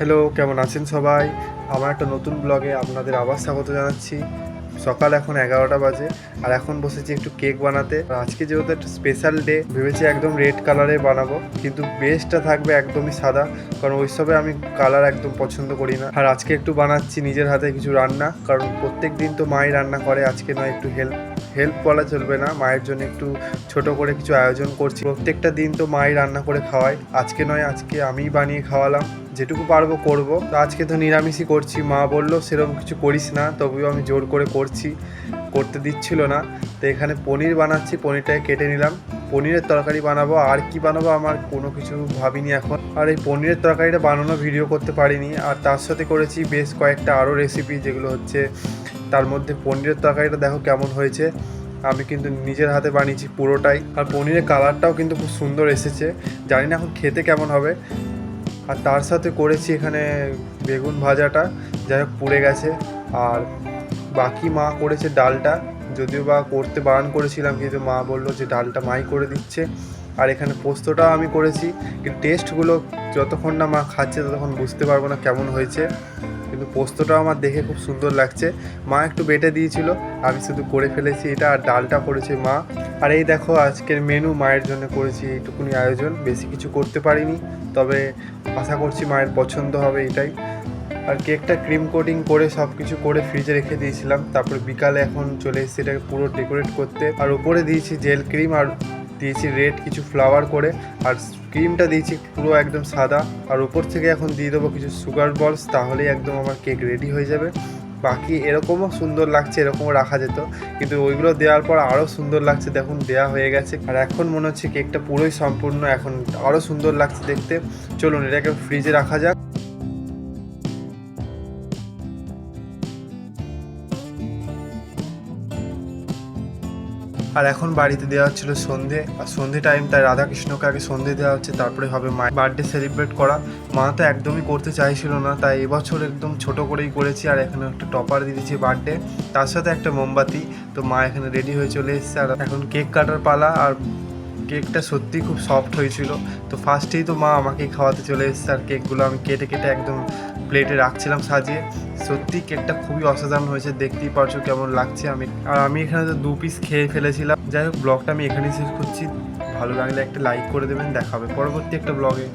Hello, কেমন আছেন সবাই? আমার একটা নতুন ব্লগে আপনাদের আবার স্বাগত জানাচ্ছি। সকাল এখন 11টা বাজে আর এখন বসেছি একটু কেক বানাতে। আর আজকে যেহেতু একটা স্পেশাল ডে, ভেবেছি একদম রেড কালারে বানাবো, কিন্তু বেসটা থাকবে একদমই সাদা, কারণ ওইসবে আমি কালার একদম পছন্দ করি না। আর আজকে একটু বানাচ্ছি নিজের হাতে কিছু রান্না, কারণ প্রত্যেক দিন তো মাই রান্না করে, আজকে নয় একটু হেল্প বলা চলবে না, মায়ের জন্য একটু ছোট করে কিছু আয়োজন করছি। প্রত্যেকটা দিন তো মাই রান্না করে খাওয়ায়, আজকে নয় আজকে আমিই বানিয়ে খাওয়ালাম, যেটুকু পারবো করব। তো আজকে তো নিরামিষই করছি, মা বললো সেরকম কিছু করিস না, তবুও আমি জোর করে করছি, করতে দিচ্ছিল না। তো এখানে পনির বানাচ্ছি, পনিরটাকে কেটে নিলাম, পনিরের তরকারি বানাবো। আর কি বানাবো আমার কোনো কিছু ভাবিনি এখন। আর এই পনিরের তরকারিটা বানানো ভিডিও করতে পারিনি, আর তার সাথে করেছি বেশ কয়েকটা আরও রেসিপি, যেগুলো হচ্ছে তার মধ্যে পনিরের তরকারিটা দেখো কেমন হয়েছে। আমি কিন্তু নিজের হাতে বানিয়েছি পুরোটাই, আর পনিরের কালারটাও কিন্তু খুব সুন্দর এসেছে, জানি না এখন খেতে কেমন হবে। আর তার সাথে করেছি এখানে বেগুন ভাজাটা, যাই হোক পুড়ে গেছে। আর বাকি মা করেছে ডালটা, যদিও বা করতে বারণ করেছিলাম, কিন্তু মা বললো যে ডালটা মাই করে দিচ্ছে। আর এখানে পোস্তটাও আমি করেছি, কিন্তু টেস্টগুলো যতক্ষণ না মা খাচ্ছে ততক্ষণ বুঝতে পারবো না কেমন হয়েছে, কিন্তু পোস্তটাও আমার দেখে খুব সুন্দর লাগছে। মা একটু বেটে দিয়েছিল, আমি শুধু করে ফেলেছি এটা। আর ডালটা করেছে মা। আর এই দেখো আজকের মেনু মায়ের জন্য করেছি এইটুকুনি আয়োজন, বেশি কিছু করতে পারিনি, তবে আশা করছি মায়ের পছন্দ হবে এটাই। আর কেকটা ক্রিম কোটিং করে সব কিছু করে ফ্রিজে রেখে দিয়েছিলাম, তারপর বিকালে এখন চলে এসেছি এটাকে পুরো ডেকোরেট করতে। আর উপরে দিয়েছি জেল ক্রিম, আর দিয়েছি রেড কিছু ফ্লাওয়ার করে, আর ক্রিমটা দিয়েছি পুরো একদম সাদা। আর উপর থেকে এখন দিয়ে দেবো কিছু সুগার বলস, তাহলেই একদম আমার কেক রেডি হয়ে যাবে। বাকি এরকমও সুন্দর লাগছে, এরকমও রাখা যেত, কিন্তু ওইগুলো দেওয়ার পর আরও সুন্দর লাগছে, দেখুন দেওয়া হয়ে গেছে। আর এখন মনে হচ্ছে কেকটা পুরোই সম্পূর্ণ, এখন আরও সুন্দর লাগছে দেখতে। চলুন এটাকে ফ্রিজে রাখা যাক। আর এখন বাড়িতে দেওয়া হচ্ছিলো সন্ধে, আর সন্ধে টাইম, তাই রাধাকৃষ্ণকে আগে সন্ধে দেওয়া হচ্ছে, তারপরে হবে মায়ের বার্থডে সেলিব্রেট করা। মা তো একদমই করতে চাইছিল না, তাই এবছর একদম ছোট করেই করেছি। আর এখানে একটা টপার দিয়ে দিয়েছি বার্থডে, তার সাথে একটা মোমবাতি। তো মা এখানে রেডি হয়ে চলে এসেছে, আর এখন কেক কাটার পালা। আর কেকটা সত্যিই খুব সফট হয়েছিল। তো ফার্স্টেই তো মা আমাকেই খাওয়াতে চলে এসেছে, আর কেকগুলো আমি কেটে কেটে একদম প্লেটে রাখছিলাম সাজিয়ে। সত্যি কেকটা খুবই অসাধারণ হয়েছে, দেখতেই পারছো কেমন লাগছে। আমি এখানে তো 2 পিস খেয়ে ফেলেছিলাম। যাই হোক, ব্লগটা আমি এখানেই শেষ করছি। ভালো লাগলে একটা লাইক করে দেবেন, দেখা হবে পরবর্তী একটা ব্লগে।